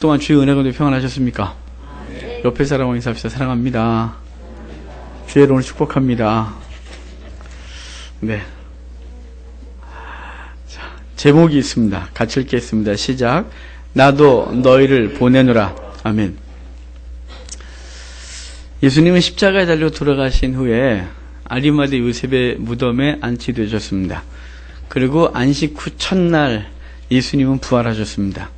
동안 주의 은혜가 평안하셨습니까? 네. 옆에 사람과 인사합시다. 사랑합니다. 주의 오늘 축복합니다. 네. 자, 제목이 있습니다. 같이 읽겠습니다. 시작. 나도 너희를 보내노라. 아멘. 예수님은 십자가에 달려 돌아가신 후에 아리마대 요셉의 무덤에 안치되셨습니다. 그리고 안식 후 첫날 예수님은 부활하셨습니다.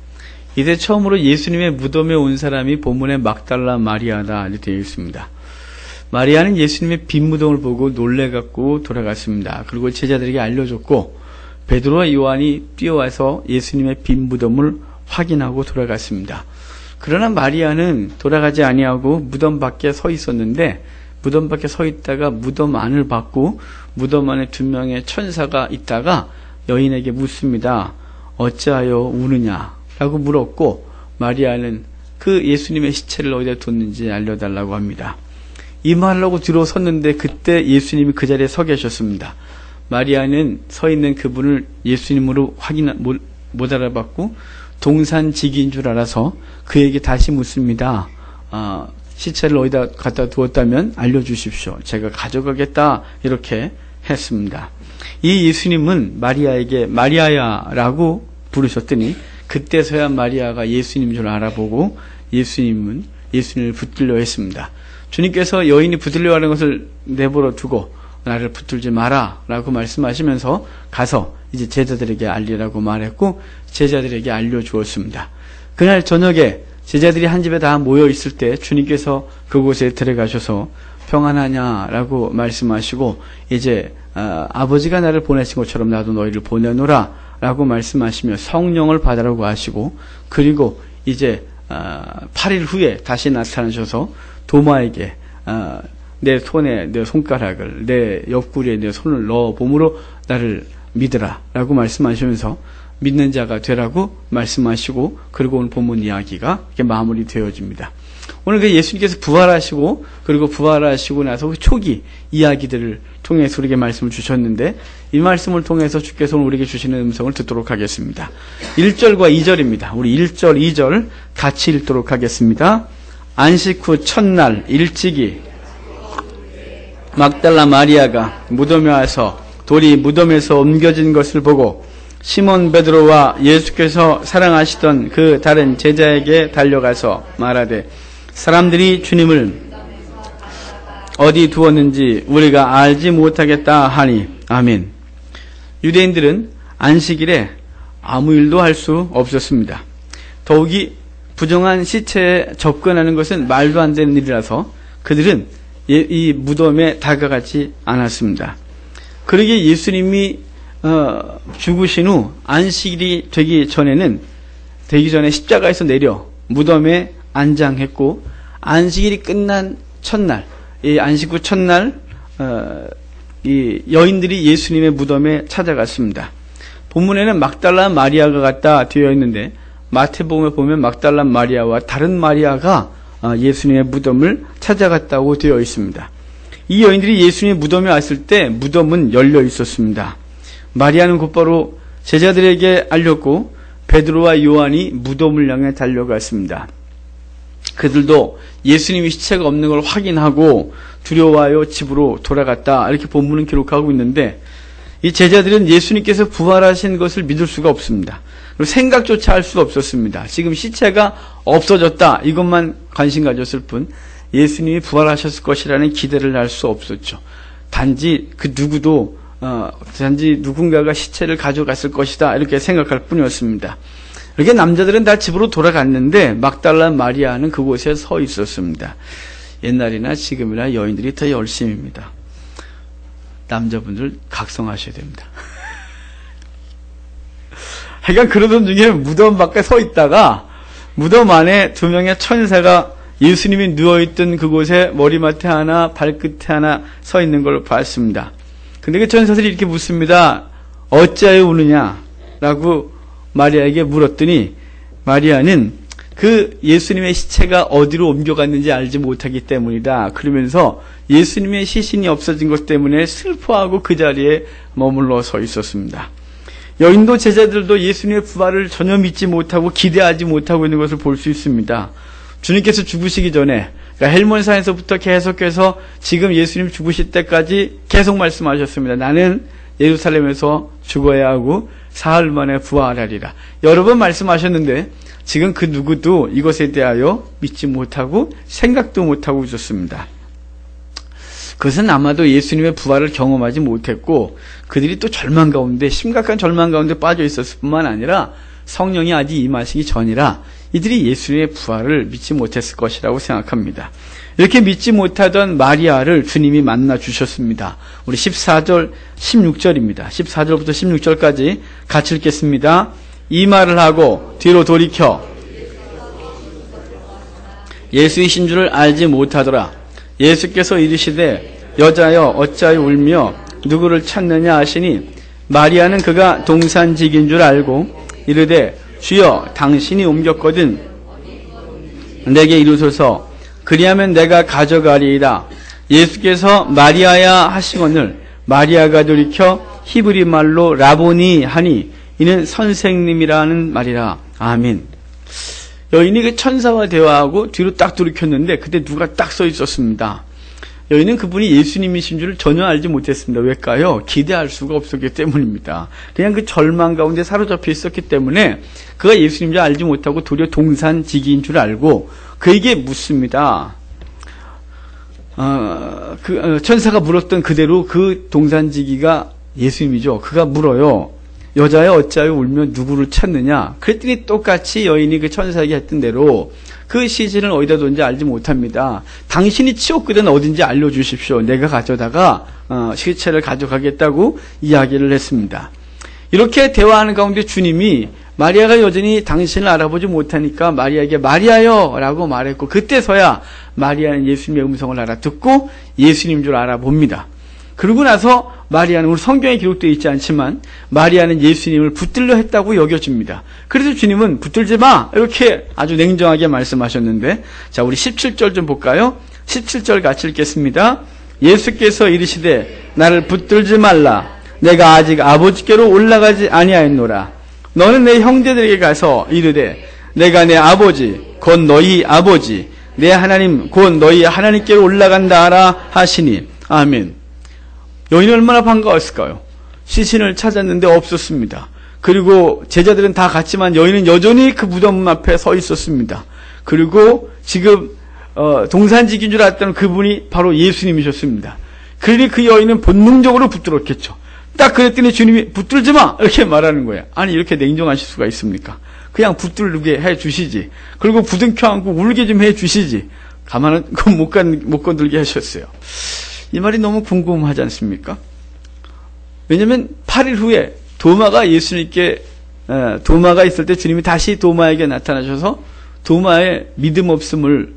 이제 처음으로 예수님의 무덤에 온 사람이 본문에 막달라 마리아다 되어 있습니다. 마리아는 예수님의 빈 무덤을 보고 놀래갖고 돌아갔습니다. 그리고 제자들에게 알려줬고 베드로와 요한이 뛰어와서 예수님의 빈 무덤을 확인하고 돌아갔습니다. 그러나 마리아는 돌아가지 아니하고 무덤 밖에 서 있었는데 무덤 밖에 서 있다가 무덤 안을 봤고 무덤 안에 2명의 천사가 있다가 여인에게 묻습니다. 어찌하여 우느냐? 라고 물었고 마리아는 그 예수님의 시체를 어디다 뒀는지 알려달라고 합니다. 이 말하려고 뒤로 섰는데 그때 예수님이 그 자리에 서 계셨습니다. 마리아는 서 있는 그분을 예수님으로 못 알아봤고 동산지기인 줄 알아서 그에게 다시 묻습니다. 시체를 어디다 갖다 두었다면 알려주십시오. 제가 가져가겠다 이렇게 했습니다. 이 예수님은 마리아에게 마리아야라고 부르셨더니 그때서야 마리아가 예수님인 줄 알아보고 예수님을 붙들려 했습니다. 주님께서 여인이 붙들려 하는 것을 내버려 두고 나를 붙들지 마라 라고 말씀하시면서 가서 이제 제자들에게 알리라고 말했고 제자들에게 알려주었습니다. 그날 저녁에 제자들이 한 집에 다 모여 있을 때 주님께서 그곳에 들어가셔서 평안하냐라고 말씀하시고 이제 아버지가 나를 보내신 것처럼 나도 너희를 보내노라 라고 말씀하시며 성령을 받으라고 하시고 그리고 이제 8일 후에 다시 나타나셔서 도마에게 내 손에 내 손가락을 내 옆구리에 내 손을 넣어 봄으로 나를 믿으라 라고 말씀하시면서 믿는 자가 되라고 말씀하시고 그리고 오늘 본문 이야기가 이렇게 마무리 되어집니다. 오늘 그 예수님께서 부활하시고 그리고 부활하시고 나서 그 초기 이야기들을 통해서 우리에게 말씀을 주셨는데 이 말씀을 통해서 주께서 우리에게 주시는 음성을 듣도록 하겠습니다. 1절과 2절입니다. 우리 1절, 2절 같이 읽도록 하겠습니다. 안식 후 첫날 일찍이 막달라 마리아가 무덤에 와서 돌이 무덤에서 옮겨진 것을 보고 시몬 베드로와 예수께서 사랑하시던 그 다른 제자에게 달려가서 말하되 사람들이 주님을 어디 두었는지 우리가 알지 못하겠다 하니 아멘. 유대인들은 안식일에 아무 일도 할 수 없었습니다. 더욱이 부정한 시체에 접근하는 것은 말도 안 되는 일이라서 그들은 이 무덤에 다가가지 않았습니다. 그러기에 예수님이 죽으신 후 안식일이 되기 전에 십자가에서 내려 무덤에 안장했고 안식일이 끝난 첫날 이 안식 후 첫날 이 여인들이 예수님의 무덤에 찾아갔습니다. 본문에는 막달라 마리아가 갔다 되어 있는데 마태복음에 보면 막달라 마리아와 다른 마리아가 예수님의 무덤을 찾아갔다고 되어 있습니다. 이 여인들이 예수님의 무덤에 왔을 때 무덤은 열려 있었습니다. 마리아는 곧바로 제자들에게 알렸고 베드로와 요한이 무덤을 향해 달려갔습니다. 그들도 예수님이 시체가 없는 걸 확인하고 두려워하여 집으로 돌아갔다 이렇게 본문은 기록하고 있는데 이 제자들은 예수님께서 부활하신 것을 믿을 수가 없습니다. 그리고 생각조차 할 수가 없었습니다. 지금 시체가 없어졌다 이것만 관심 가졌을 뿐 예수님이 부활하셨을 것이라는 기대를 할 수 없었죠. 단지 누군가가 시체를 가져갔을 것이다 이렇게 생각할 뿐이었습니다. 이렇게 남자들은 다 집으로 돌아갔는데 막달라 마리아는 그곳에 서 있었습니다. 옛날이나 지금이나 여인들이 더 열심입니다. 남자분들 각성하셔야 됩니다. 하여간 그러던 중에 무덤 밖에 서 있다가 무덤 안에 2명의 천사가 예수님이 누워있던 그곳에 머리맡에 하나 발끝에 하나 서 있는 걸 봤습니다. 근데 그 천사들이 이렇게 묻습니다. 어찌하여 우느냐? 라고 마리아에게 물었더니 마리아는 그 예수님의 시체가 어디로 옮겨갔는지 알지 못하기 때문이다. 그러면서 예수님의 시신이 없어진 것 때문에 슬퍼하고 그 자리에 머물러 서 있었습니다. 여인도 제자들도 예수님의 부활을 전혀 믿지 못하고 기대하지 못하고 있는 것을 볼 수 있습니다. 주님께서 죽으시기 전에, 그러니까 헬몬산에서부터 계속해서 지금 예수님 죽으실 때까지 계속 말씀하셨습니다. 나는 예루살렘에서 죽어야 하고 사흘 만에 부활하리라. 여러 번 말씀하셨는데 지금 그 누구도 이것에 대하여 믿지 못하고 생각도 못하고 있었습니다. 그것은 아마도 예수님의 부활을 경험하지 못했고 그들이 또 절망 가운데, 심각한 절망 가운데 빠져 있었을 뿐만 아니라 성령이 아직 임하시기 전이라 이들이 예수님의 부활을 믿지 못했을 것이라고 생각합니다. 이렇게 믿지 못하던 마리아를 주님이 만나 주셨습니다. 우리 14절, 16절입니다. 14절부터 16절까지 같이 읽겠습니다. 이 말을 하고 뒤로 돌이켜 예수이신 줄을 알지 못하더라. 예수께서 이르시되 여자여 어찌하여 울며 누구를 찾느냐 하시니 마리아는 그가 동산직인 줄 알고 이르되 주여 당신이 옮겼거든 내게 이루소서 그리하면 내가 가져가리이다. 예수께서 마리아야 하시거늘 마리아가 돌이켜 히브리 말로 라보니 하니 이는 선생님이라는 말이라. 아멘. 여인이 그 천사와 대화하고 뒤로 딱 돌이켰는데 그때 누가 딱 서 있었습니다. 여인은 그분이 예수님이신 줄을 전혀 알지 못했습니다. 왜일까요? 기대할 수가 없었기 때문입니다. 그냥 그 절망 가운데 사로잡혀 있었기 때문에 그가 예수님인 줄 알지 못하고 도리어 동산지기인 줄 알고 그에게 묻습니다. 천사가 물었던 그대로 그 동산지기가 예수님이죠. 그가 물어요. 여자여 어찌하여 울며 누구를 찾느냐? 그랬더니 똑같이 여인이 그 천사에게 했던 대로 그 시신을 어디다 뒀는지 알지 못합니다. 당신이 치웠거든 어딘지 알려주십시오. 내가 가져다가 시체를 가져가겠다고 이야기를 했습니다. 이렇게 대화하는 가운데 주님이 마리아가 여전히 당신을 알아보지 못하니까 마리아에게 마리아여 라고 말했고 그때서야 마리아는 예수님의 음성을 알아듣고 예수님 줄 알아봅니다. 그러고 나서 마리아는 우리 성경에 기록되어 있지 않지만 마리아는 예수님을 붙들려 했다고 여겨집니다. 그래서 주님은 붙들지 마 이렇게 아주 냉정하게 말씀하셨는데 자 우리 17절 좀 볼까요? 17절 같이 읽겠습니다. 예수께서 이르시되 나를 붙들지 말라 내가 아직 아버지께로 올라가지 아니하였노라. 너는 내 형제들에게 가서 이르되 내가 내 아버지 곧 너희 아버지 내 하나님 곧 너희 하나님께로 올라간다 하라 하시니. 아멘. 여인이 얼마나 반가웠을까요? 시신을 찾았는데 없었습니다. 그리고 제자들은 다 갔지만 여인은 여전히 그 무덤 앞에 서 있었습니다. 그리고 지금 동산직인 줄 알았던 그분이 바로 예수님이셨습니다. 그러니 그 여인은 본능적으로 붙들었겠죠. 딱 그랬더니 주님이 붙들지 마! 이렇게 말하는 거예요. 아니 이렇게 냉정하실 수가 있습니까? 그냥 붙들게 해주시지. 그리고 부둥켜 안고 울게 좀 해주시지. 가만은 못 건들게 하셨어요. 이 말이 너무 궁금하지 않습니까? 왜냐하면 8일 후에 도마가 예수님께 도마가 있을 때 주님이 다시 도마에게 나타나셔서 도마의 믿음 없음을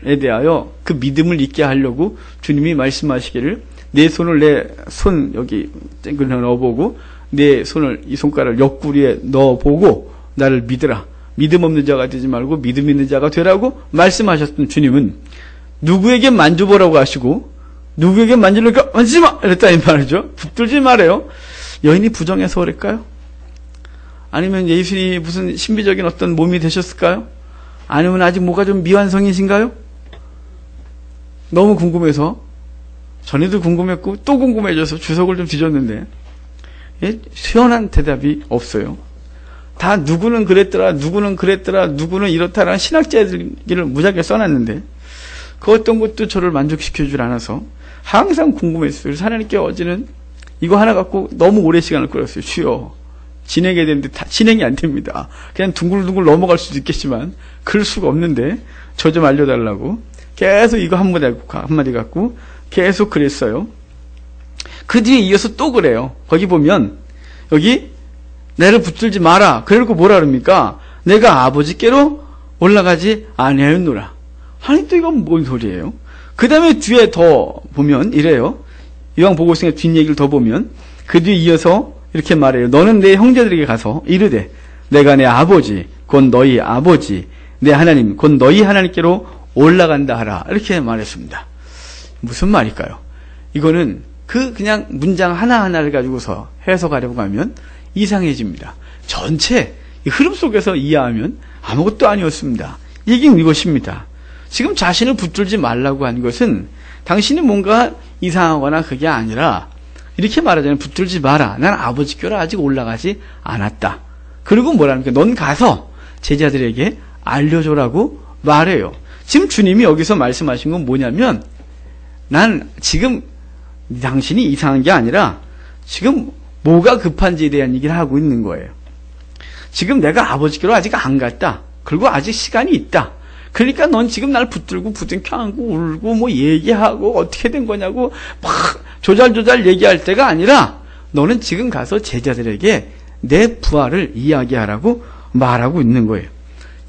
에 대하여 그 믿음을 있게 하려고 주님이 말씀하시기를 내 손을 내 손 여기 쨍글에 넣어보고 내 손을 이 손가락을 옆구리에 넣어보고 나를 믿으라. 믿음 없는 자가 되지 말고 믿음 있는 자가 되라고 말씀하셨던 주님은 누구에게 만져보라고 하시고 누구에게 만지려니까 만지지 마! 이랬다 이 말이죠. 붙들지 말아요. 여인이 부정해서 그럴까요? 아니면 예수님이 무슨 신비적인 어떤 몸이 되셨을까요? 아니면 아직 뭐가 좀 미완성이신가요? 너무 궁금해서 전에도 궁금했고 또 궁금해져서 주석을 좀 뒤졌는데 시원한 대답이 없어요. 다 누구는 그랬더라 누구는 그랬더라 누구는 이렇다라는 신학자들을 무지하게 써놨는데 그 어떤 것도 저를 만족시켜주질 않아서 항상 궁금했어요. 그래서 하나님께 어제는 이거 하나 갖고 너무 오래 시간을 끌었어요. 주여 진행해야 되는데 다 진행이 안 됩니다. 그냥 둥글둥글 넘어갈 수도 있겠지만 그럴 수가 없는데 저 좀 알려달라고 계속 이거 한마디 갖고 계속 그랬어요. 그 뒤에 이어서 또 그래요. 거기 보면 여기 나를 붙들지 마라. 그러고 뭐라 그럽니까? 내가 아버지께로 올라가지 아니하였노라. 아니 또 이건 뭔 소리예요? 그 다음에 뒤에 더 보면 이래요. 요한복음의 뒷얘기를 더 보면 그 뒤에 이어서 이렇게 말해요. 너는 내 형제들에게 가서 이르되 내가 내 아버지 곧 너희 아버지 내 하나님 곧 너희 하나님께로 올라간다 하라. 이렇게 말했습니다. 무슨 말일까요? 이거는 그냥 문장 하나하나를 가지고서 해석하려고 하면 이상해집니다. 전체 이 흐름 속에서 이해하면 아무것도 아니었습니다. 얘기는 이것입니다. 지금 자신을 붙들지 말라고 한 것은 당신이 뭔가 이상하거나 그게 아니라 이렇게 말하자면 붙들지 마라. 난 아버지 교를 아직 올라가지 않았다. 그리고 뭐라는 거야? 넌 가서 제자들에게 알려줘라고 말해요. 지금 주님이 여기서 말씀하신 건 뭐냐면 난 지금 당신이 이상한 게 아니라 지금 뭐가 급한지에 대한 얘기를 하고 있는 거예요. 지금 내가 아버지께로 아직 안 갔다. 그리고 아직 시간이 있다. 그러니까 넌 지금 날 붙들고 부둥켜 안고 울고 뭐 얘기하고 어떻게 된 거냐고 막 조잘조잘 얘기할 때가 아니라 너는 지금 가서 제자들에게 내 부활을 이야기하라고 말하고 있는 거예요.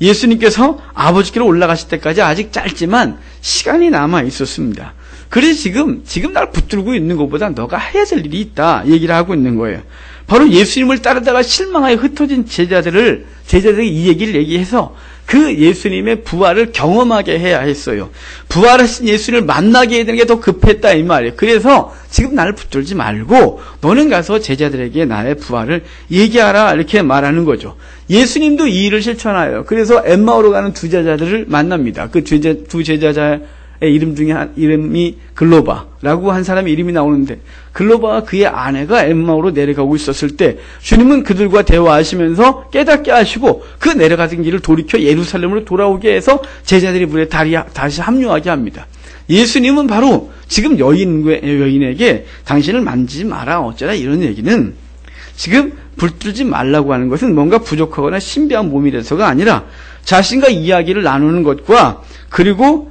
예수님께서 아버지께로 올라가실 때까지 아직 짧지만 시간이 남아 있었습니다. 그래서 지금 날 붙들고 있는 것보다 너가 해야 될 일이 있다 얘기를 하고 있는 거예요. 바로 예수님을 따르다가 실망하여 흩어진 제자들에게 이 얘기를 얘기해서 그 예수님의 부활을 경험하게 해야 했어요. 부활하신 예수님을 만나게 해야 되는 게 더 급했다 이 말이에요. 그래서 지금 나를 붙들지 말고 너는 가서 제자들에게 나의 부활을 얘기하라 이렇게 말하는 거죠. 예수님도 이 일을 실천하여요. 그래서 엠마오로 가는 두 제자들을 만납니다. 그 두 제자의 이름 중에 이름이 글로바라고 한 사람의 이름이 나오는데 글로바와 그의 아내가 엠마오로 내려가고 있었을 때 주님은 그들과 대화하시면서 깨닫게 하시고 그 내려가던 길을 돌이켜 예루살렘으로 돌아오게 해서 제자들이 물에 다시 합류하게 합니다. 예수님은 바로 지금 여인에게 당신을 만지지 마라 어쩌라 이런 얘기는 지금 붙들지 말라고 하는 것은 뭔가 부족하거나 신비한 몸이 돼서가 아니라 자신과 이야기를 나누는 것과 그리고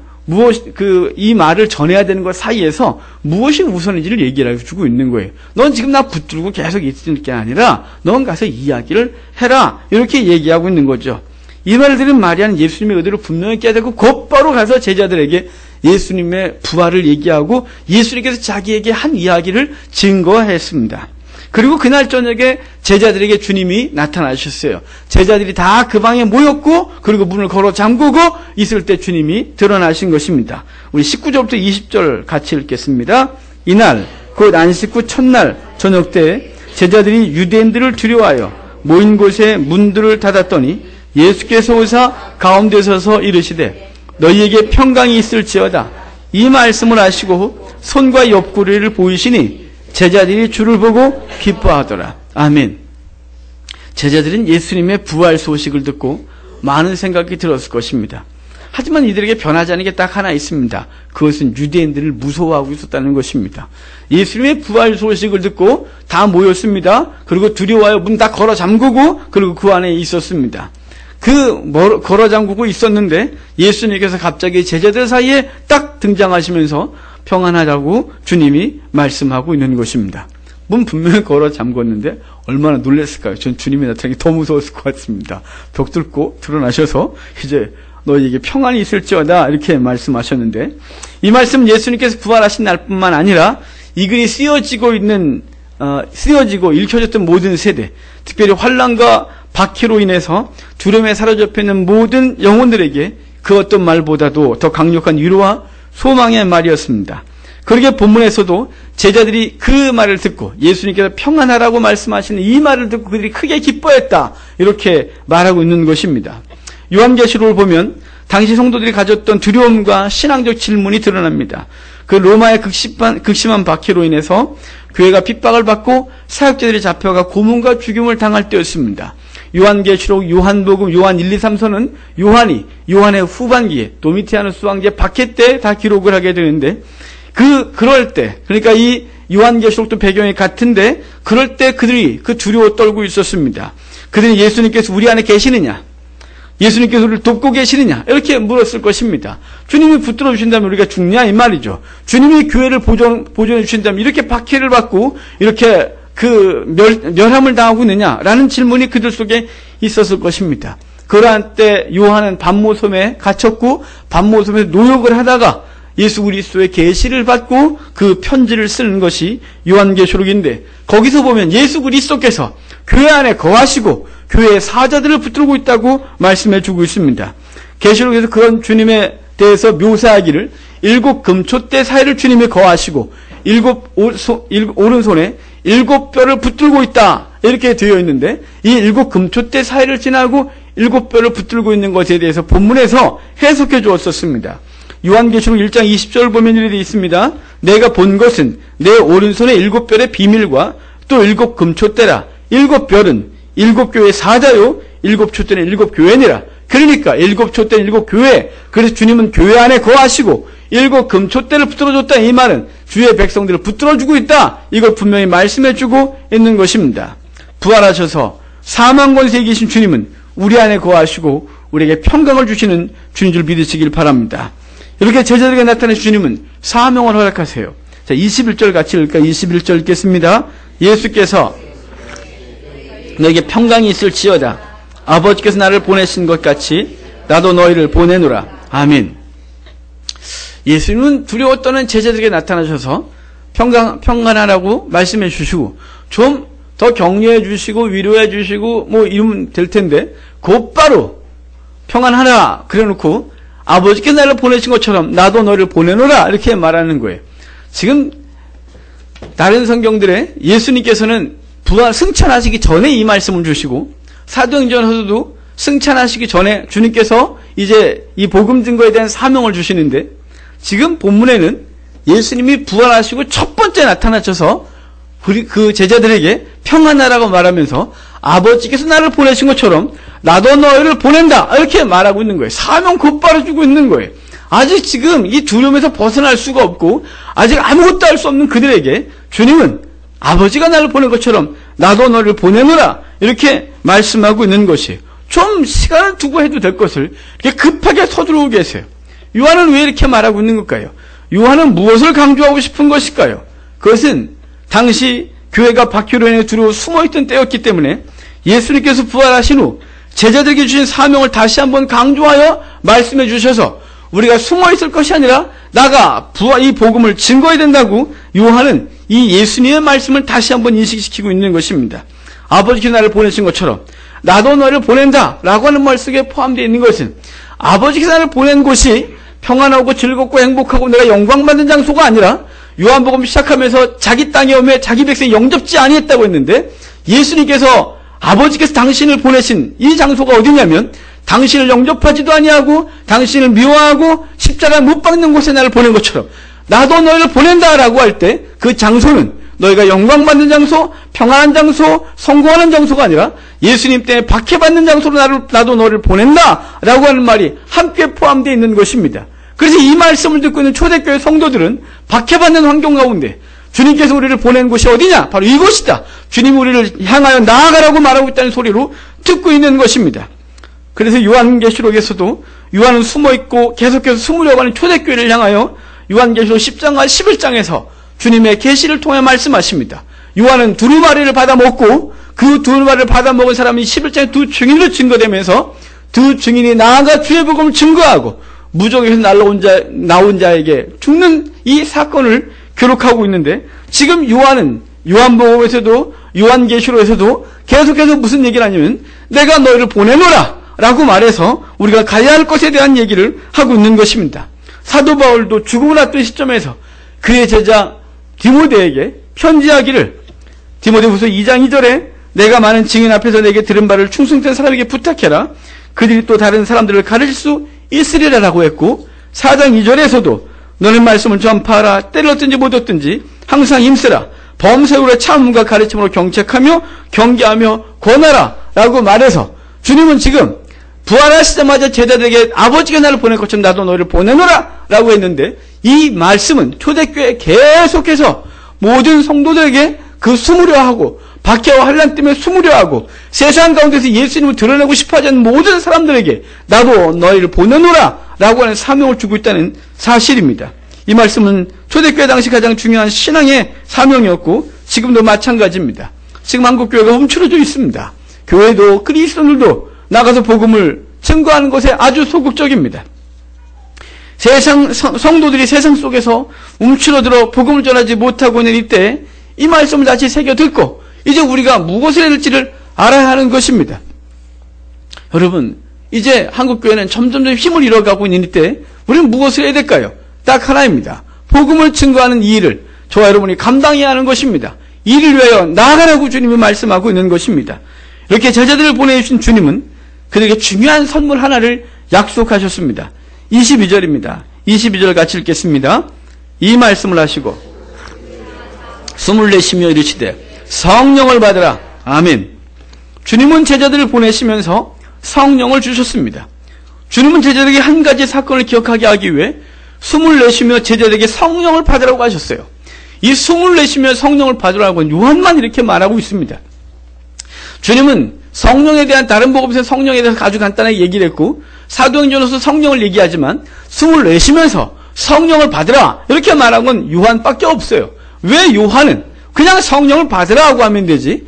이 말을 전해야 되는 것 사이에서 무엇이 우선인지를 얘기를 해주고 있는 거예요. 넌 지금 나 붙들고 계속 있을 게 아니라 넌 가서 이야기를 해라. 이렇게 얘기하고 있는 거죠. 이 말을 들은 마리아는 예수님의 의도를 분명히 깨닫고 곧바로 가서 제자들에게 예수님의 부활을 얘기하고 예수님께서 자기에게 한 이야기를 증거했습니다. 그리고 그날 저녁에 제자들에게 주님이 나타나셨어요. 제자들이 다 그 방에 모였고 그리고 문을 걸어 잠그고 있을 때 주님이 드러나신 것입니다. 우리 19절부터 20절 같이 읽겠습니다. 이날 곧 안식 후 첫날 저녁 때 제자들이 유대인들을 두려워하여 모인 곳에 문들을 닫았더니 예수께서 오사 가운데 서서 이르시되 너희에게 평강이 있을지어다. 이 말씀을 하시고 손과 옆구리를 보이시니 제자들이 주를 보고 기뻐하더라. 아멘. 제자들은 예수님의 부활 소식을 듣고 많은 생각이 들었을 것입니다. 하지만 이들에게 변하지 않은 게 딱 하나 있습니다. 그것은 유대인들을 무서워하고 있었다는 것입니다. 예수님의 부활 소식을 듣고 다 모였습니다. 그리고 두려워하여 문 다 걸어 잠그고 그리고 그 안에 있었습니다. 걸어 잠그고 있었는데 예수님께서 갑자기 제자들 사이에 딱 등장하시면서 평안하다고 주님이 말씀하고 있는 것입니다. 문 분명히 걸어 잠궜는데 얼마나 놀랐을까요? 전 주님이 나타나는 게 더 무서웠을 것 같습니다. 벽 뚫고 드러나셔서 이제 너희에게 평안이 있을지어다 이렇게 말씀하셨는데 이 말씀은 예수님께서 부활하신 날뿐만 아니라 이 글이 쓰여지고 읽혀졌던 모든 세대, 특별히 환난과 박해로 인해서 두려움에 사로잡혀 있는 모든 영혼들에게 그 어떤 말보다도 더 강력한 위로와 소망의 말이었습니다. 그러게 본문에서도 제자들이 그 말을 듣고 예수님께서 평안하라고 말씀하시는 이 말을 듣고 그들이 크게 기뻐했다 이렇게 말하고 있는 것입니다. 요한계시록을 보면 당시 성도들이 가졌던 두려움과 신앙적 질문이 드러납니다. 그 로마의 극심한 박해로 인해서 교회가 핍박을 받고 사역자들이 잡혀가 고문과 죽임을 당할 때였습니다. 요한계시록, 요한복음, 요한 1, 2, 3서는 요한의 후반기에 도미티아누스 황제 박해 때 다 기록을 하게 되는데 그럴 때 그러니까 이 요한계시록도 배경이 같은데 그럴 때 그들이 그 두려워 떨고 있었습니다. 그들이 예수님께서 우리 안에 계시느냐? 예수님께서 우리를 돕고 계시느냐? 이렇게 물었을 것입니다. 주님이 붙들어 주신다면 우리가 죽냐? 이 말이죠. 주님이 교회를 보존해 주신다면 이렇게 박해를 받고 이렇게 멸함을 당하고 있느냐라는 질문이 그들 속에 있었을 것입니다. 그러한 때 요한은 반모섬에 갇혔고 반모섬에서 노역을 하다가 예수 그리스도의 계시를 받고 그 편지를 쓰는 것이 요한계시록인데 거기서 보면 예수 그리스도께서 교회 안에 거하시고 교회의 사자들을 붙들고 있다고 말씀해 주고 있습니다. 계시록에서 그런 주님에 대해서 묘사하기를 7 금초 때 사이를 주님이 거하시고 오른손에 7뼈를 붙들고 있다. 이렇게 되어 있는데 이 7금초대 사이를 지나고 7뼈를 붙들고 있는 것에 대해서 본문에서 해석해 주었었습니다. 요한계시록 1장 20절 보면 이렇게 되어 있습니다. 내가 본 것은 내 오른손의 7뼈의 비밀과 또 7금초대라. 7뼈는 7교회 사자요 7촛대는 7교회니라. 그러니까 7촛대는 7교회. 그래서 주님은 교회 안에 거하시고 7금초대를 붙들어줬다. 이 말은 주의 백성들을 붙들어주고 있다. 이걸 분명히 말씀해주고 있는 것입니다. 부활하셔서 사망 권세에 계신 주님은 우리 안에 거하시고 우리에게 평강을 주시는 주인 줄 믿으시길 바랍니다. 이렇게 제자들에게 나타내신 주님은 사명을 허락하세요. 자, 21절 같이 읽을까? 21절 읽겠습니다. 예수께서 너에게 평강이 있을지어다. 아버지께서 나를 보내신 것 같이 나도 너희를 보내노라. 아멘. 예수님은 두려워 떠는 제자들에게 나타나셔서 평안하라고 말씀해 주시고 좀 더 격려해 주시고 위로해 주시고 뭐 이러면 될 텐데 곧바로 평안하라 그래놓고 아버지께서 나를 보내신 것처럼 나도 너를 보내노라 이렇게 말하는 거예요. 지금 다른 성경들에 예수님께서는 부활 승천하시기 전에 이 말씀을 주시고 사도행전에서도 승천하시기 전에 주님께서 이제 이 복음 증거에 대한 사명을 주시는데 지금 본문에는 예수님이 부활하시고 첫 번째 나타나셔서 그 제자들에게 평안하라고 말하면서 아버지께서 나를 보내신 것처럼 나도 너희를 보낸다 이렇게 말하고 있는 거예요. 사명 곧바로 주고 있는 거예요. 아직 지금 이 두려움에서 벗어날 수가 없고 아직 아무것도 할 수 없는 그들에게 주님은 아버지가 나를 보낸 것처럼 나도 너를 보내노라 이렇게 말씀하고 있는 것이에요. 좀 시간을 두고 해도 될 것을 이렇게 급하게 서두르고 계세요. 요한은 왜 이렇게 말하고 있는 걸까요? 요한은 무엇을 강조하고 싶은 것일까요? 그것은 당시 교회가 바큐론에 두루 숨어있던 때였기 때문에 예수님께서 부활하신 후 제자들에게 주신 사명을 다시 한번 강조하여 말씀해 주셔서 우리가 숨어있을 것이 아니라 나가 이 복음을 증거해야 된다고 요한은 이 예수님의 말씀을 다시 한번 인식시키고 있는 것입니다. 아버지께서 나를 보내신 것처럼 나도 너를 보낸다 라고 하는 말 속에 포함되어 있는 것은 아버지께서 나를 보낸 곳이 평안하고 즐겁고 행복하고 내가 영광받는 장소가 아니라 요한복음 시작하면서 자기 땅에 오매 자기 백성이 영접지 아니했다고 했는데 예수님께서 아버지께서 당신을 보내신 이 장소가 어디냐면 당신을 영접하지도 아니하고 당신을 미워하고 십자가 못 박는 곳에 나를 보낸 것처럼 나도 너희를 보낸다라고 할 때 그 장소는 너희가 영광받는 장소, 평안한 장소, 성공하는 장소가 아니라 예수님 때문에 박해받는 장소로 나도 너를 보낸다라고 하는 말이 함께 포함되어 있는 것입니다. 그래서 이 말씀을 듣고 있는 초대교회 성도들은 박해받는 환경 가운데 주님께서 우리를 보낸 곳이 어디냐? 바로 이곳이다. 주님이 우리를 향하여 나아가라고 말하고 있다는 소리로 듣고 있는 것입니다. 그래서 요한계시록에서도 요한은 숨어있고 계속해서 숨으려고 하는 초대교회를 향하여 요한계시록 10장과 11장에서 주님의 계시를 통해 말씀하십니다. 요한은 두루마리를 받아먹고 그 두루마리를 받아먹은 사람이 11장에 두 증인으로 증거되면서 두 증인이 나아가 주의 복음을 증거하고 무적에서 나온 자에게 죽는 이 사건을 기록하고 있는데 지금 요한은 요한복음에서도 요한계시록에서도 계속해서 무슨 얘기를 하냐면 내가 너희를 보내노라 라고 말해서 우리가 가야 할 것에 대한 얘기를 하고 있는 것입니다. 사도 바울도 죽음을 앞둔 시점에서 그의 제자 디모데에게 편지하기를 디모데후서 2장 2절에 내가 많은 증인 앞에서 내게 들은 바를 충성된 사람에게 부탁해라. 그들이 또 다른 사람들을 가르칠 수 있으리라라고 했고 4장 2절에서도 너는 말씀을 전파하라. 때를 얻든지 못 얻든지 항상 힘쓰라. 범세우의 참음과 가르침으로 경책하며 경계하며 권하라 라고 말해서 주님은 지금 부활하시자마자 제자들에게 아버지가 나를 보낼 것처럼 나도 너를 보내노라 라고 했는데 이 말씀은 초대교회에 계속해서 모든 성도들에게 그 숨으려 하고 박해와 환난 때문에 숨으려 하고 세상 가운데서 예수님을 드러내고 싶어하지 않는 모든 사람들에게 나도 너희를 보내노라 라고 하는 사명을 주고 있다는 사실입니다. 이 말씀은 초대교회 당시 가장 중요한 신앙의 사명이었고 지금도 마찬가지입니다. 지금 한국교회가 움츠러져 있습니다. 교회도 그리스도인들도 나가서 복음을 증거하는 것에 아주 소극적입니다. 성도들이 세상 속에서 움츠러들어 복음을 전하지 못하고 있는 이때 이 말씀을 다시 새겨 듣고 이제 우리가 무엇을 해야 될지를 알아야 하는 것입니다. 여러분, 이제 한국교회는 점점 힘을 잃어가고 있는 이때 우리는 무엇을 해야 될까요? 딱 하나입니다. 복음을 증거하는 이 일을 저와 여러분이 감당해야 하는 것입니다. 이를 위하여 나아가라고 주님이 말씀하고 있는 것입니다. 이렇게 제자들을 보내주신 주님은 그들에게 중요한 선물 하나를 약속하셨습니다. 22절입니다. 22절 같이 읽겠습니다. 이 말씀을 하시고 숨을 내쉬며 이르시되 성령을 받으라. 아멘. 주님은 제자들을 보내시면서 성령을 주셨습니다. 주님은 제자들에게 한 가지 사건을 기억하게 하기 위해 숨을 내쉬며 제자들에게 성령을 받으라고 하셨어요. 이 숨을 내쉬며 성령을 받으라고 요한만 이렇게 말하고 있습니다. 주님은 성령에 대한 다른 복음서에 성령에 대해서 아주 간단하게 얘기를 했고 사도행전에서 성령을 얘기하지만 숨을 내쉬면서 성령을 받으라 이렇게 말한 건 요한밖에 없어요. 왜 요한은 그냥 성령을 받으라고 하면 되지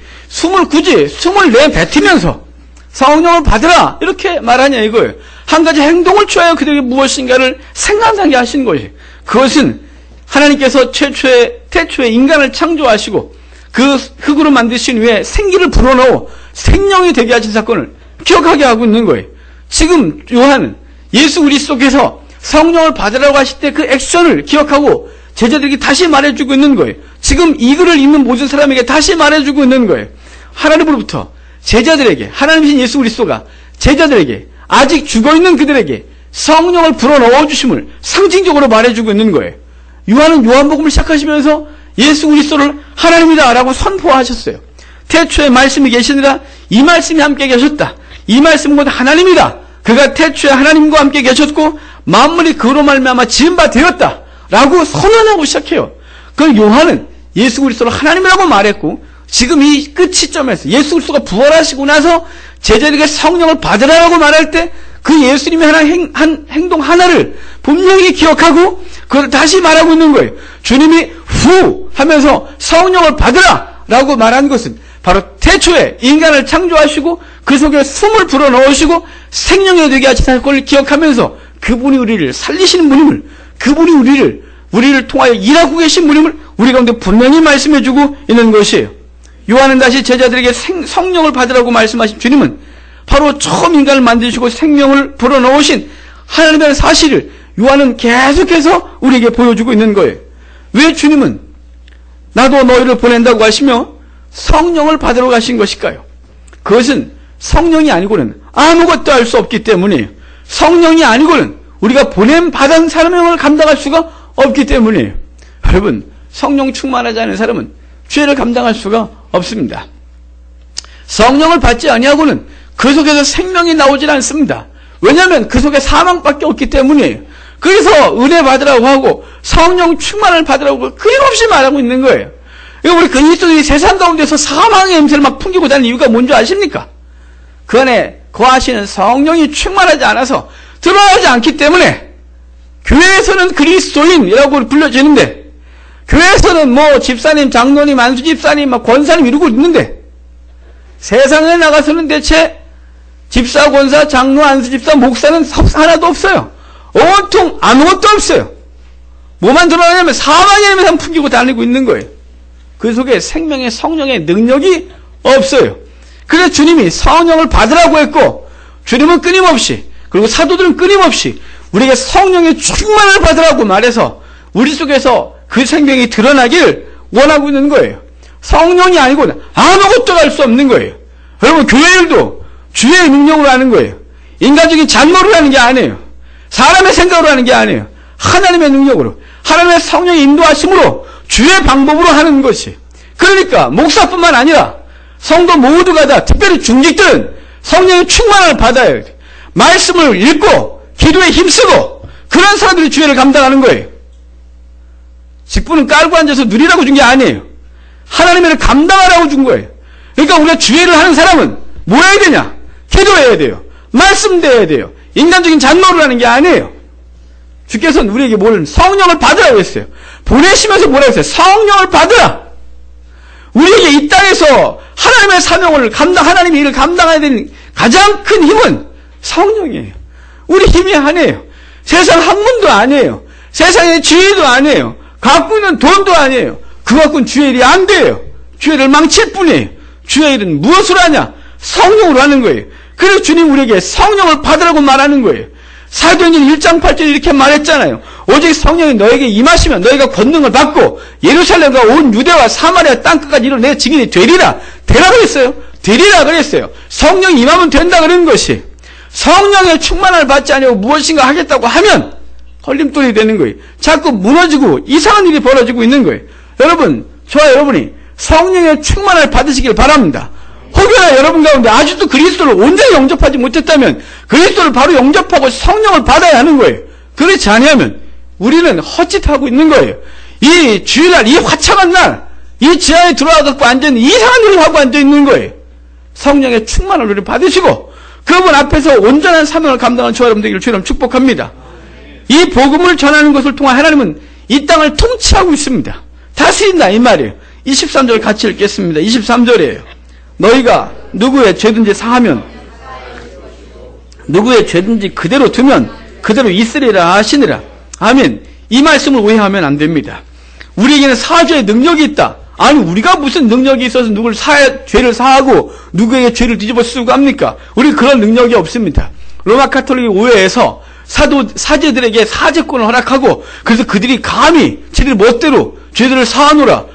굳이 숨을 내뱉으면서 성령을 받으라 이렇게 말하냐 이거예요. 한 가지 행동을 취하여 그들에게 무엇인가를 생각나게 하신 것이에요. 그것은 하나님께서 태초에 인간을 창조하시고 그 흙으로 만드신 후에 생기를 불어넣어 생명이 되게 하신 사건을 기억하게 하고 있는 거예요. 지금 요한은 예수 그리스도께서 성령을 받으라고 하실 때 그 액션을 기억하고 제자들에게 다시 말해주고 있는 거예요. 지금 이 글을 읽는 모든 사람에게 다시 말해주고 있는 거예요. 하나님으로부터 제자들에게 하나님이신 예수 그리스도가 제자들에게 아직 죽어있는 그들에게 성령을 불어넣어 주심을 상징적으로 말해주고 있는 거예요. 요한은 요한복음을 시작하시면서 예수 그리스도를 하나님이다 라고 선포하셨어요. 태초에 말씀이 계시니라 이 말씀이 함께 계셨다. 이 말씀은 곧 하나님이다. 그가 태초에 하나님과 함께 계셨고 만물이 그로 말미암아 지은 바 되었다 라고 선언하고 시작해요. 그 요한은 예수 그리스도를 하나님이라고 말했고 지금 이 끝 시점에서 예수 그리스도가 부활하시고 나서 제자들에게 성령을 받으라고 말할 때 그 예수님의 한 행동 하나를 분명히 기억하고 그걸 다시 말하고 있는 거예요. 주님이 후 하면서 성령을 받으라 라고 말한 것은 바로 태초에 인간을 창조하시고 그 속에 숨을 불어넣으시고 생명이 되게 하신 사건을 기억하면서 그분이 우리를 살리시는 분임을 그분이 우리를 통하여 일하고 계신 분임을 우리 가운데 분명히 말씀해주고 있는 것이에요. 요한은 다시 제자들에게 성령을 받으라고 말씀하신 주님은 바로 처음 인간을 만드시고 생명을 불어넣으신 하나님의 사실을 요한은 계속해서 우리에게 보여주고 있는 거예요. 왜 주님은 나도 너희를 보낸다고 하시며 성령을 받으러 가신 것일까요? 그것은 성령이 아니고는 아무것도 할 수 없기 때문이에요. 성령이 아니고는 우리가 보냄받은 사명을 감당할 수가 없기 때문이에요. 여러분, 성령 충만하지 않은 사람은 죄를 감당할 수가 없습니다. 성령을 받지 아니하고는 그 속에서 생명이 나오질 않습니다. 왜냐하면 그 속에 사망밖에 없기 때문이에요. 그래서 은혜 받으라고 하고 성령 충만을 받으라고 끊임없이 말하고 있는 거예요. 우리 그리스도인이 세상 가운데서 사망의 냄새를 막 풍기고 다니는 이유가 뭔지 아십니까? 그 안에 거하시는 성령이 충만하지 않아서 드러나지 않기 때문에 교회에서는 그리스도인이라고 불려지는데 교회에서는 뭐 집사님, 장로님, 안수집사님, 막 권사님 이러고 있는데 세상에 나가서는 대체 집사, 권사, 장로, 안수집사, 목사는 하나도 없어요. 온통 아무것도 없어요. 뭐만 드러나냐면 사망의 냄새만 풍기고 다니고 있는 거예요. 그 속에 생명의 성령의 능력이 없어요. 그래서 주님이 성령을 받으라고 했고 주님은 끊임없이 그리고 사도들은 끊임없이 우리에게 성령의 충만을 받으라고 말해서 우리 속에서 그 생명이 드러나길 원하고 있는 거예요. 성령이 아니고는 아무것도 할 수 없는 거예요. 여러분 교회 일도 주의 능력으로 하는 거예요. 인간적인 잔머로 하는 게 아니에요. 사람의 생각으로 하는 게 아니에요. 하나님의 능력으로 하나님의 성령의 인도하심으로 주의 방법으로 하는 것이. 그러니까 목사뿐만 아니라 성도 모두가 다 특별히 중직들은 성령의 충만을 받아야 해요. 말씀을 읽고 기도에 힘쓰고 그런 사람들이 주의를 감당하는 거예요. 직분은 깔고 앉아서 누리라고 준 게 아니에요. 하나님의 일을 감당하라고 준 거예요. 그러니까 우리가 주의를 하는 사람은 뭐 해야 되냐? 기도해야 돼요. 말씀대해야 돼요. 인간적인 잔노를 하는 게 아니에요. 주께서는 우리에게 성령을 받으라고 했어요. 보내시면서 뭐라고 했어요? 성령을 받으라. 우리에게 이 땅에서 하나님의 사명을 하나님의 일을 감당해야 되는 가장 큰 힘은 성령이에요. 우리 힘이 아니에요. 세상 학문도 아니에요. 세상의 지혜도 아니에요. 갖고 있는 돈도 아니에요. 그거 갖고는 주의 일이 안 돼요. 주의 일을 망칠 뿐이에요. 주의 일은 무엇으로 하냐? 성령으로 하는 거예요. 그래서 주님 우리에게 성령을 받으라고 말하는 거예요. 사도행전 1장 8절에 이렇게 말했잖아요. 오직 성령이 너에게 임하시면 너희가 권능을 받고 예루살렘과 온 유대와 사마리아 땅끝까지 이를 내 증인이 되리라. 되라 그랬어요. 되리라 그랬어요. 성령이 임하면 된다 그러는 것이. 성령의 충만을 받지 않고 무엇인가 하겠다고 하면 걸림돌이 되는 거예요. 자꾸 무너지고 이상한 일이 벌어지고 있는 거예요. 여러분, 저와 여러분이 성령의 충만을 받으시길 바랍니다. 혹여나 여러분 가운데 아직도 그리스도를 온전히 영접하지 못했다면 그리스도를 바로 영접하고 성령을 받아야 하는 거예요. 그렇지 않으면 우리는 헛짓하고 있는 거예요. 이 주일날, 이 화창한 날, 이 지하에 들어와서 앉아있는 이상한 일을 하고 앉아있는 거예요. 성령의 충만을 우리 받으시고 그분 앞에서 온전한 사명을 감당하는 저와 여러분 되기를 주님 축복합니다. 이 복음을 전하는 것을 통해 하나님은 이 땅을 통치하고 있습니다. 다스린다 이 말이에요. 23절 같이 읽겠습니다. 23절이에요. 너희가 누구의 죄든지 사하면 누구의 죄든지 그대로 두면 그대로 있으리라 하시니라. 아멘. 이 말씀을 오해하면 안 됩니다. 우리에게는 사죄의 능력이 있다. 아니 우리가 무슨 능력이 있어서 누굴 죄를 사하고 누구에게 죄를 뒤집어 쓰고 합니까? 우리 그런 능력이 없습니다. 로마 카톨릭 오해에서 사제들에게 사죄권을 허락하고 그래서 그들이 감히 지들 멋대로 죄를 사하노라.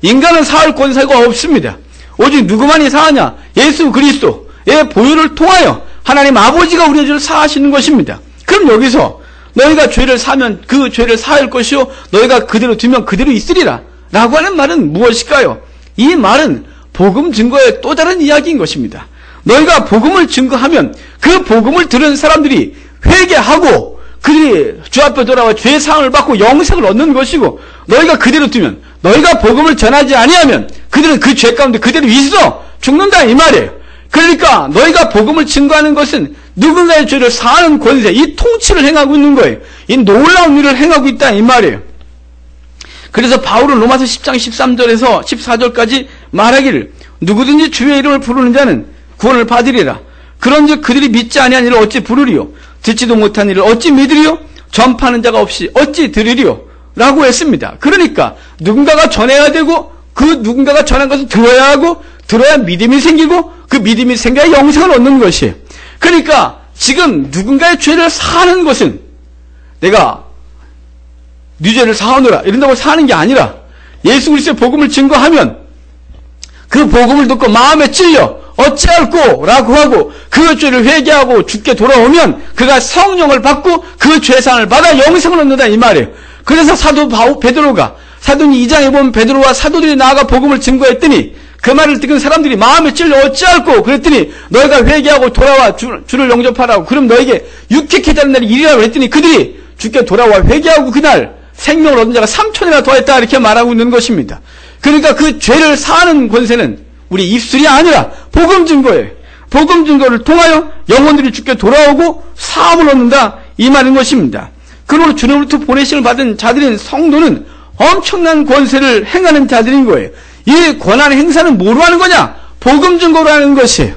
인간은 사할 권세가 없습니다. 오직 누구만이 사하냐? 예수 그리스도의 보혈을 통하여 하나님 아버지가 우리의 죄를 사하시는 것입니다. 그럼 여기서 너희가 죄를 사면 그 죄를 사할 것이요 너희가 그대로 두면 그대로 있으리라 라고 하는 말은 무엇일까요? 이 말은 복음 증거의 또 다른 이야기인 것입니다. 너희가 복음을 증거하면 그 복음을 들은 사람들이 회개하고 그들이 주 앞에 돌아와 죄의 사함을 받고 영생을 얻는 것이고 너희가 그대로 두면 너희가 복음을 전하지 아니하면 그들은 그 죄 가운데 그대로 있어 죽는다 이 말이에요. 그러니까 너희가 복음을 증거하는 것은 누군가의 죄를 사하는 권세, 이 통치를 행하고 있는 거예요. 이 놀라운 일을 행하고 있다 이 말이에요. 그래서 바울은 로마서 10장 13절에서 14절까지 말하기를 누구든지 주의 이름을 부르는 자는 구원을 받으리라. 그런즉 그들이 믿지 아니한 일을 어찌 부르리요? 듣지도 못한 일을 어찌 믿으리요? 전파하는 자가 없이 어찌 들으리요? 라고 했습니다. 그러니까 누군가가 전해야 되고 그 누군가가 전한 것을 들어야 하고 들어야 믿음이 생기고 그 믿음이 생겨야 영생을 얻는 것이에요. 그러니까 지금 누군가의 죄를 사하는 것은 내가 네 죄를 사하노라 이런다고 사하는 게 아니라 예수 그리스도의 복음을 증거하면 그 복음을 듣고 마음에 찔려 어찌할꼬 라고 하고 그 죄를 회개하고 죽게 돌아오면 그가 성령을 받고 그 죄상을 받아 영생을 얻는다 이 말이에요. 그래서 사도 베드로가 사도행 2장에 보면 베드로와 사도들이 나아가 복음을 증거했더니 그 말을 듣는 사람들이 마음에 찔려 어찌할꼬 그랬더니 너희가 회개하고 돌아와 주를 영접하라고 그럼 너에게 육회케 되는 날이 이리라고 했더니 그들이 주께 돌아와 회개하고 그날 생명을 얻은 자가 3천이나 더했다 이렇게 말하고 있는 것입니다. 그러니까 그 죄를 사하는 권세는 우리 입술이 아니라 복음 증거예요. 복음 증거를 통하여 영혼들이 주께 돌아오고 사함을 얻는다 이 말인 것입니다. 그러므로 주님으로부터 보내심을 받은 자들인 성도는 엄청난 권세를 행하는 자들인 거예요. 이 권한 행사는 뭐로 하는 거냐? 복음 증거로 하는 것이에요.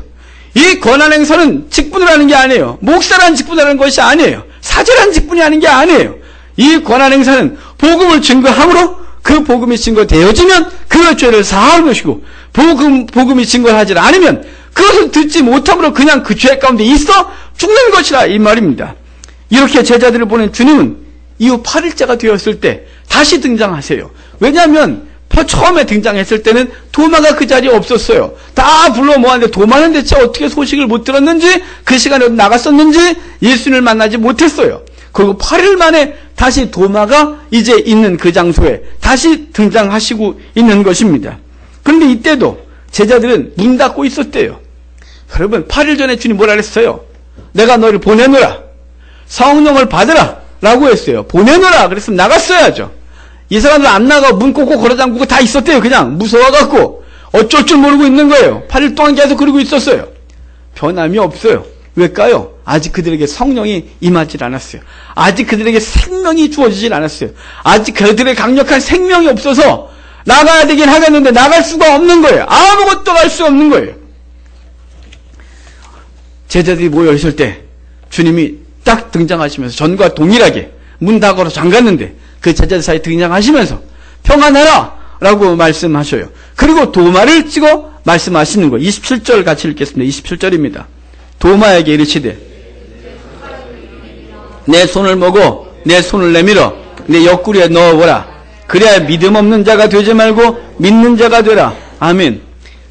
이 권한 행사는 직분으로 하는 게 아니에요. 목사라는 직분으로 하는 것이 아니에요. 사제라는 직분이 하는 게 아니에요. 이 권한 행사는 복음을 증거함으로 그 복음이 증거되어지면 그 죄를 사하는 것이고 복음이 증거하지 않으면 그것을 듣지 못함으로 그냥 그 죄 가운데 있어 죽는 것이라 이 말입니다. 이렇게 제자들을 보낸 주님은 이후 8일째가 되었을 때 다시 등장하세요. 왜냐하면 처음에 등장했을 때는 도마가 그 자리에 없었어요. 다 불러 모았는데 도마는 대체 어떻게 소식을 못 들었는지 그 시간에 어디 나갔었는지 예수님을 만나지 못했어요. 그리고 8일 만에 다시 도마가 이제 있는 그 장소에 다시 등장하시고 있는 것입니다. 그런데 이때도 제자들은 문 닫고 있었대요. 여러분 8일 전에 주님 뭐라 그랬어요? 내가 너를 보내노라. 성령을 받으라 라고 했어요. 보내노라 그랬으면 나갔어야죠. 이 사람들 안 나가 문 꼭꼭 걸어 잠그고 다 있었대요. 그냥 무서워갖고 어쩔 줄 모르고 있는 거예요. 8일 동안 계속 그러고 있었어요. 변함이 없어요. 왜일까요? 아직 그들에게 성령이 임하지 않았어요. 아직 그들에게 생명이 주어지질 않았어요. 아직 그들의 강력한 생명이 없어서 나가야 되긴 하겠는데 나갈 수가 없는 거예요. 아무것도 할 수 없는 거예요. 제자들이 모여 있을 때 주님이 딱 등장하시면서 전과 동일하게 문 다 걸어 잠갔는데 그 제자들 사이에 등장하시면서 평안하라 라고 말씀하셔요. 그리고 도마를 찍어 말씀하시는 거예요. 27절 같이 읽겠습니다. 27절입니다. 도마에게 이르시되 내 손을 보고 내 손을 내밀어 내 옆구리에 넣어보라. 그래야 믿음 없는 자가 되지 말고 믿는 자가 되라. 아멘.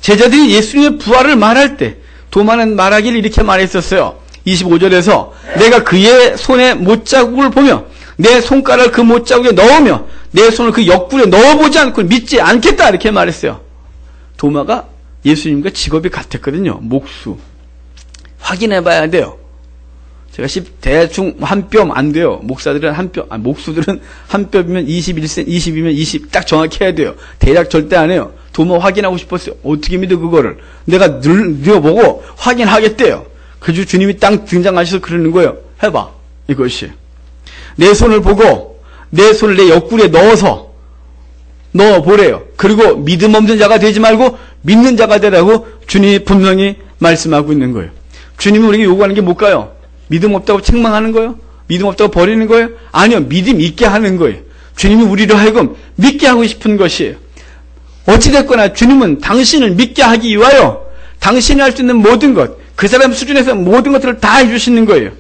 제자들이 예수님의 부활을 말할 때 도마는 말하기를 이렇게 말했었어요. 25절에서 내가 그의 손에 못자국을 보며 내 손가락을 그 못자국에 넣으며 내 손을 그 옆구리에 넣어보지 않고 믿지 않겠다 이렇게 말했어요. 도마가 예수님과 직업이 같았거든요. 목수. 확인해 봐야 돼요. 제가 대충 한 뼘 안 돼요. 목사들은 한 뼘, 목수들은 한 뼘이면 21cm, 20이면 20 딱 정확히 해야 돼요. 대략 절대 안 해요. 도마 확인하고 싶었어요. 어떻게 믿어 그거를. 내가 누워보고 확인하겠대요. 그래서 주님이 딱 등장하셔서 그러는 거예요. 해봐. 이것이. 내 손을 보고 내 손을 내 옆구리에 넣어보래요. 그리고 믿음 없는 자가 되지 말고 믿는 자가 되라고 주님이 분명히 말씀하고 있는 거예요. 주님이 우리에게 요구하는 게 뭘까요? 믿음 없다고 책망하는 거예요? 믿음 없다고 버리는 거예요? 아니요. 믿음 있게 하는 거예요. 주님이 우리로 하여금 믿게 하고 싶은 것이에요. 어찌됐거나 주님은 당신을 믿게 하기 위하여 당신이 할 수 있는 모든 것, 그 사람 수준에서 모든 것들을 다 해주시는 거예요.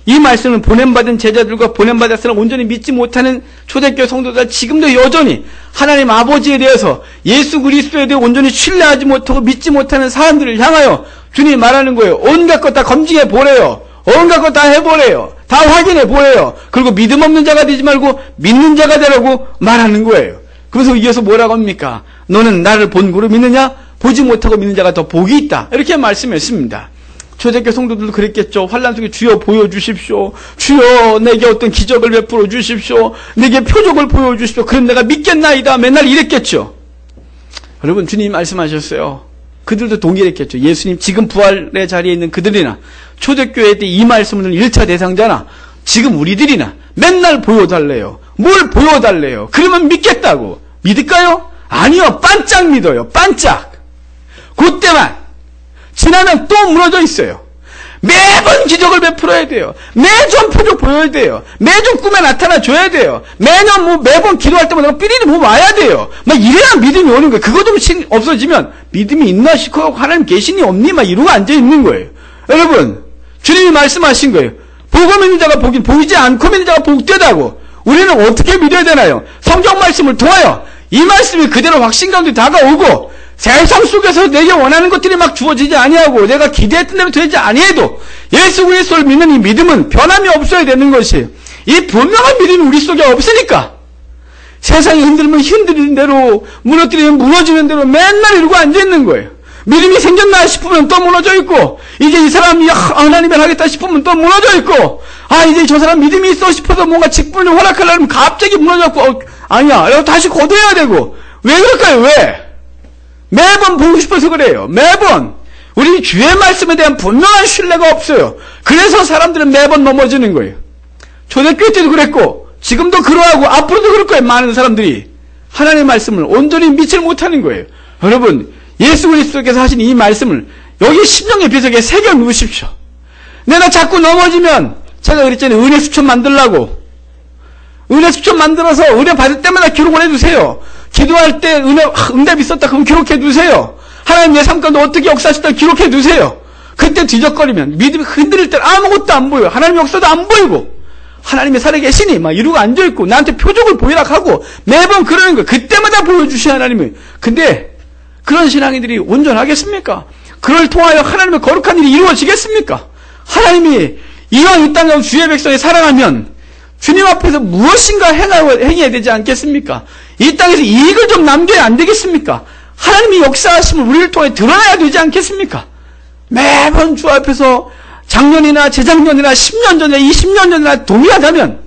이 말씀은 보냄받은 제자들과 보냄받았으나 온전히 믿지 못하는 초대교회 성도들 지금도 여전히 하나님 아버지에 대해서 예수 그리스도에 대해 온전히 신뢰하지 못하고 믿지 못하는 사람들을 향하여 주님이 말하는 거예요. 온갖 것 다 검증해 보래요. 온갖 것 다 해보래요. 다 확인해 보래요. 그리고 믿음 없는 자가 되지 말고 믿는 자가 되라고 말하는 거예요. 그래서 이어서 뭐라고 합니까? 너는 나를 본고로 믿느냐? 보지 못하고 믿는 자가 더 복이 있다. 이렇게 말씀했습니다. 초대교회 성도들도 그랬겠죠. 환난 속에 주여 보여주십시오. 주여 내게 어떤 기적을 베풀어 주십시오. 내게 표적을 보여주십시오. 그럼 내가 믿겠나이다. 맨날 이랬겠죠. 여러분 주님이 말씀하셨어요. 그들도 동일했겠죠. 예수님 지금 부활의 자리에 있는 그들이나 초대교회 때 이 말씀을 1차 대상자나 지금 우리들이나 맨날 보여달래요. 뭘 보여달래요. 그러면 믿겠다고. 믿을까요? 아니요. 반짝 믿어요. 반짝. 그때만 지나면 또 무너져 있어요. 매번 기적을 베풀어야 돼요. 매번 표적 보여야 돼요. 매번 꿈에 나타나줘야 돼요. 매번 기도할 때마다 삐리리 뭐 와야 돼요. 막 이래야 믿음이 오는 거예요. 그거 좀 없어지면 믿음이 있나 싶고 하나님 계시니 없니 막 이러고 앉아있는 거예요. 여러분 주님이 말씀하신 거예요. 보고 믿는 자가 복이 보이지 않고 믿는 자가 복되다고. 우리는 어떻게 믿어야 되나요? 성경 말씀을 통하여 이 말씀이 그대로 확신 가운데 다가오고 세상 속에서 내게 원하는 것들이 막 주어지지 아니하고 내가 기대했던 대로 되지 아니해도 예수 그리스도를 믿는 이 믿음은 변함이 없어야 되는 것이 이 분명한 믿음이 우리 속에 없으니까 세상이 흔들면 흔들리는 대로 무너뜨리면 무너지는 대로 맨날 이러고 앉아있는 거예요. 믿음이 생겼나 싶으면 또 무너져 있고 이제 이 사람이 하나님을 하겠다 싶으면 또 무너져 있고 이제 저 사람 믿음이 있어 싶어서 뭔가 직분을 허락하려면 갑자기 무너졌고 아니야 다시 거둬야 되고 왜 그럴까요? 왜? 매번 보고 싶어서 그래요. 매번 우리 주의 말씀에 대한 분명한 신뢰가 없어요. 그래서 사람들은 매번 넘어지는 거예요. 초대교회 때도 그랬고 지금도 그러하고 앞으로도 그럴 거예요. 많은 사람들이 하나님의 말씀을 온전히 믿지 못하는 거예요. 여러분 예수 그리스도께서 하신 이 말씀을 여기 심령의 비석에 새겨 놓으십시오. 내가 자꾸 넘어지면 제가 그랬잖아요. 은혜 수첩 만들라고. 은혜 수첩 만들어서 은혜 받을 때마다 기록을 해두세요. 기도할 때 응답 있었다 그럼 기록해 두세요. 하나님 내 삶 가운데 어떻게 역사하셨다 기록해 두세요. 그때 뒤적거리면 믿음이 흔들릴 때 아무것도 안 보여요. 하나님의 역사도 안 보이고 하나님이 살아계시니 막 이러고 앉아있고 나한테 표적을 보이라 하고 매번 그러는 거예요. 그때마다 보여주시는 하나님이. 근데 그런 신앙인들이 온전하겠습니까? 그걸 통하여 하나님의 거룩한 일이 이루어지겠습니까? 하나님이 이왕 이 땅에 주의 백성이 살아가면 주님 앞에서 무엇인가 행해야 되지 않겠습니까? 이 땅에서 이익을 좀 남겨야 안 되겠습니까? 하나님이 역사하심을 우리를 통해 드러나야 되지 않겠습니까? 매번 주 앞에서 작년이나 재작년이나 10년 전이나 20년 전이나 동일하다면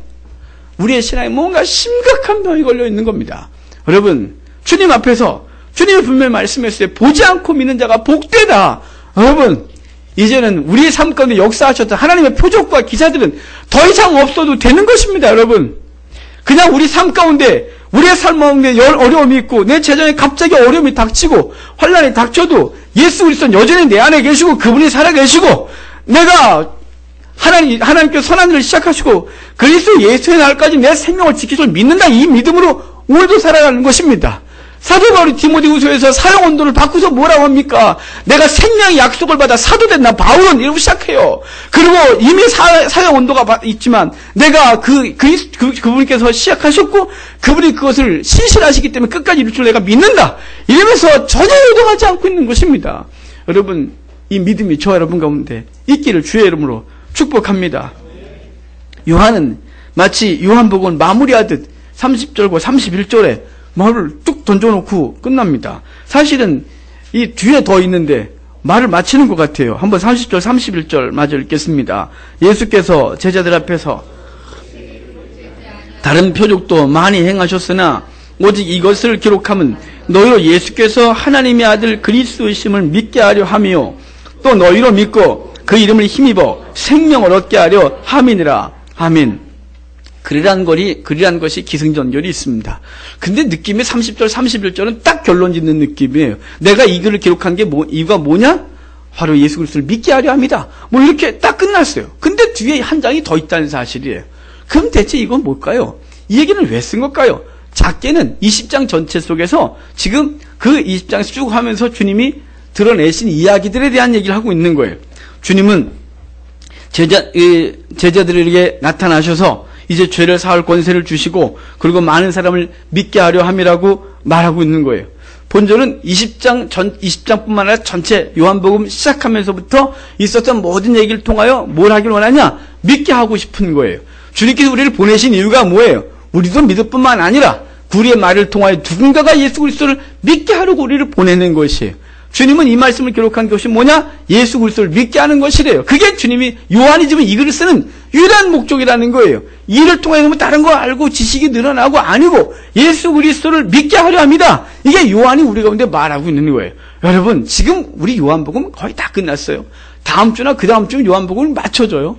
우리의 신앙에 뭔가 심각한 병이 걸려 있는 겁니다. 여러분 주님 앞에서 주님이 분명히 말씀했어요. 보지 않고 믿는 자가 복되다. 여러분 이제는 우리의 삶 가운데 역사하셨던 하나님의 표적과 기사들은 더 이상 없어도 되는 것입니다. 여러분 그냥 우리 삶 가운데 우리의 삶 가운데 어려움이 있고 내 재정에 갑자기 어려움이 닥치고 환난이 닥쳐도 예수 그리스도는 여전히 내 안에 계시고 그분이 살아계시고 내가 하나님께서 선한 일을 시작하시고 그리스도 예수의 날까지 내 생명을 지키실 믿는다. 이 믿음으로 오늘도 살아가는 것입니다. 사도 바울이 디모데후서에서 사형 언도를 바꾸서 뭐라고 합니까? 내가 생명의 약속을 받아 사도 됐나? 바울은 이러고 시작해요. 그리고 이미 사형 언도가 있지만 내가 그분께서 시작하셨고 그분이 그것을 신실하시기 때문에 끝까지 이룰 줄 내가 믿는다. 이러면서 전혀 요동하지 않고 있는 것입니다. 여러분, 이 믿음이 저와 여러분 가운데 있기를 주의 이름으로 축복합니다. 요한은 마치 요한복음을 마무리하듯 30절과 31절에 말을 뚝 던져놓고 끝납니다. 사실은 이 뒤에 더 있는데 말을 마치는 것 같아요. 한번 30절, 31절 마저 읽겠습니다. 예수께서 제자들 앞에서 다른 표적도 많이 행하셨으나 오직 이것을 기록함은 너희로 예수께서 하나님의 아들 그리스도이심을 믿게 하려 함이요 또 너희로 믿고 그 이름을 힘입어 생명을 얻게 하려 함이니라. 아멘. 그리란 것이 기승전결이 있습니다. 근데 느낌이 30절, 31절은 딱 결론 짓는 느낌이에요. 내가 이 글을 기록한 게 이유가 뭐냐? 바로 예수 그리스도를 믿게 하려 합니다. 뭐 이렇게 딱 끝났어요. 근데 뒤에 한 장이 더 있다는 사실이에요. 그럼 대체 이건 뭘까요? 이 얘기는 왜 쓴 걸까요? 작게는 20장 전체 속에서 지금 그 20장 쭉 하면서 주님이 드러내신 이야기들에 대한 얘기를 하고 있는 거예요. 주님은 제자들에게 나타나셔서 이제 죄를 사할 권세를 주시고 그리고 많은 사람을 믿게 하려 함이라고 말하고 있는 거예요. 본절은 20장뿐만 아니라 전체 요한복음 시작하면서부터 있었던 모든 얘기를 통하여 뭘 하길 원하냐? 믿게 하고 싶은 거예요. 주님께서 우리를 보내신 이유가 뭐예요? 우리도 믿을 뿐만 아니라 우리의 말을 통하여 누군가가 예수 그리스도를 믿게 하려고 우리를 보내는 것이에요. 주님은 이 말씀을 기록한 것이 뭐냐? 예수 그리스도를 믿게 하는 것이래요. 그게 주님이 요한이 지금 이 글을 쓰는 유일한 목적이라는 거예요. 이를 통해 뭐 다른 거 알고 지식이 늘어나고 아니고 예수 그리스도를 믿게 하려 합니다. 이게 요한이 우리 가운데 말하고 있는 거예요. 여러분, 지금 우리 요한복음 거의 다 끝났어요. 다음 주나 그 다음 주 요한복음을 맞춰줘요.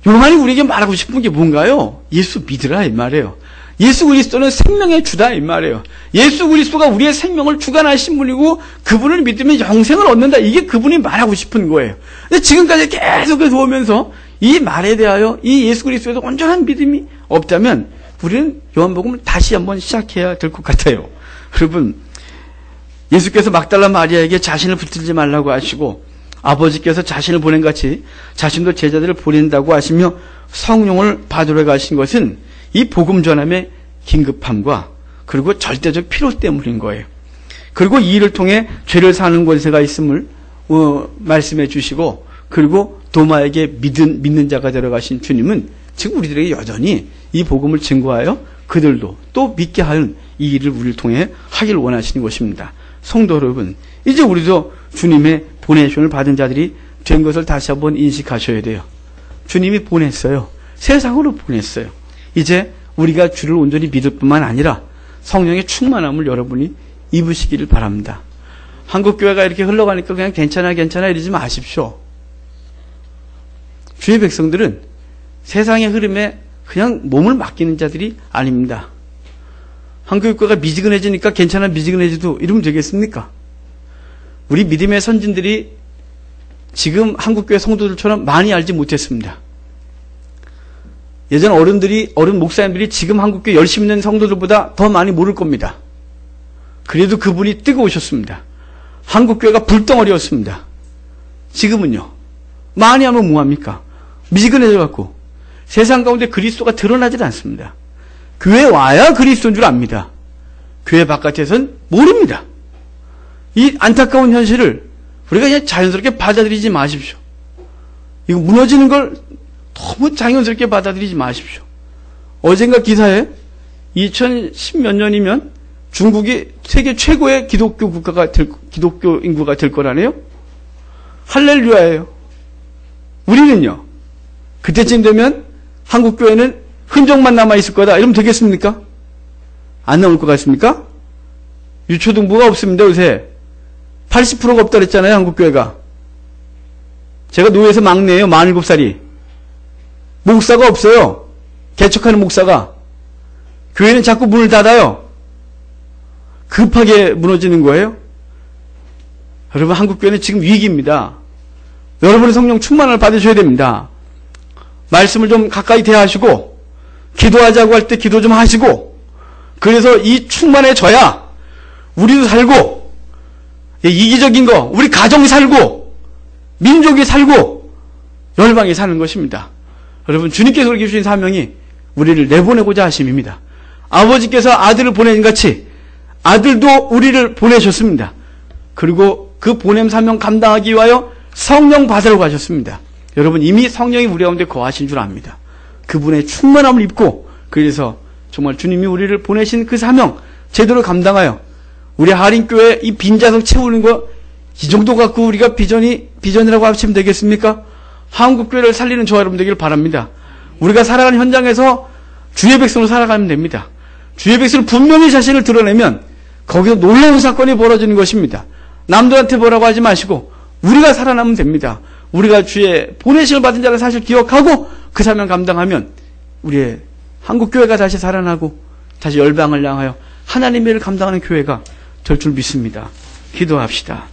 요한이 우리에게 말하고 싶은 게 뭔가요? 예수 믿으라 이 말이에요. 예수 그리스도는 생명의 주다 이 말이에요. 예수 그리스도가 우리의 생명을 주관하신 분이고 그분을 믿으면 영생을 얻는다. 이게 그분이 말하고 싶은 거예요. 근데 지금까지 계속해서 오면서 이 말에 대하여 이 예수 그리스도에서 온전한 믿음이 없다면 우리는 요한복음을 다시 한번 시작해야 될 것 같아요. 여러분, 예수께서 막달라 마리아에게 자신을 붙들지 말라고 하시고 아버지께서 자신을 보낸 같이 자신도 제자들을 보낸다고 하시며 성령을 받으러 가신 것은 이 복음 전함의 긴급함과 그리고 절대적 필요 때문인 거예요. 그리고 이 일을 통해 죄를 사는 권세가 있음을 말씀해 주시고 그리고 도마에게 믿는 자가 되어가신 주님은 지금 우리들에게 여전히 이 복음을 증거하여 그들도 또 믿게 하는 이 일을 우리를 통해 하길 원하시는 것입니다. 성도 여러분, 이제 우리도 주님의 보내심을 받은 자들이 된 것을 다시 한번 인식하셔야 돼요. 주님이 보냈어요. 세상으로 보냈어요. 이제 우리가 주를 온전히 믿을 뿐만 아니라 성령의 충만함을 여러분이 입으시기를 바랍니다. 한국교회가 이렇게 흘러가니까 그냥 괜찮아 이러지 마십시오. 주의 백성들은 세상의 흐름에 그냥 몸을 맡기는 자들이 아닙니다. 한국교회가 미지근해지니까 괜찮아 미지근해져도 이러면 되겠습니까? 우리 믿음의 선진들이 지금 한국교회 성도들처럼 많이 알지 못했습니다. 예전 어른 목사님들이 지금 한국교회 열심히 있는 성도들보다 더 많이 모를 겁니다. 그래도 그분이 뜨거우셨습니다. 한국교회가 불덩어리였습니다. 지금은요, 많이 하면 뭐합니까? 미지근해져갖고 세상 가운데 그리스도가 드러나질 않습니다. 교회에 와야 그리스도인 줄 압니다. 교회 바깥에선 모릅니다. 이 안타까운 현실을 우리가 그냥 자연스럽게 받아들이지 마십시오. 이거 무너지는 걸 너무 자연스럽게 받아들이지 마십시오. 어젠가 기사에 2010몇 년이면 중국이 세계 최고의 기독교 인구가 될 거라네요. 할렐루야예요. 우리는요, 그때쯤 되면 한국교회는 흔적만 남아있을 거다. 이러면 되겠습니까? 안 나올 것 같습니까? 유초등부가 없습니다, 요새. 80%가 없다 그랬잖아요, 한국교회가. 제가 노예에서 막내예요, 47살이. 목사가 없어요. 개척하는 목사가. 교회는 자꾸 문을 닫아요. 급하게 무너지는 거예요. 여러분, 한국교회는 지금 위기입니다. 여러분의 성령 충만을 받으셔야 됩니다. 말씀을 좀 가까이 대하시고 기도하자고 할 때 기도 좀 하시고, 그래서 이 충만해져야 우리도 살고, 이기적인 거, 우리 가정이 살고, 민족이 살고, 열방이 사는 것입니다. 여러분, 주님께서 우리에게 주신 사명이 우리를 내보내고자 하심입니다. 아버지께서 아들을 보내는 같이 아들도 우리를 보내셨습니다. 그리고 그 보냄 사명 감당하기 위하여 성령 받으라고 하셨습니다. 여러분, 이미 성령이 우리 가운데 거하신 줄 압니다. 그분의 충만함을 입고, 그래서 정말 주님이 우리를 보내신 그 사명 제대로 감당하여 우리 하림교회 이 빈자석 채우는 거 이 정도 갖고 우리가 비전이라고 하시면 되겠습니까? 한국교회를 살리는 저와 여러분 되기를 바랍니다. 우리가 살아가는 현장에서 주의 백성으로 살아가면 됩니다. 주의 백성을 분명히 자신을 드러내면 거기서 놀라운 사건이 벌어지는 것입니다. 남들한테 뭐라고 하지 마시고 우리가 살아남으면 됩니다. 우리가 주의 보내심을 받은 자를 사실 기억하고 그 사명 감당하면 우리의 한국교회가 다시 살아나고 다시 열방을 향하여 하나님의 일을 감당하는 교회가 될 줄 믿습니다. 기도합시다.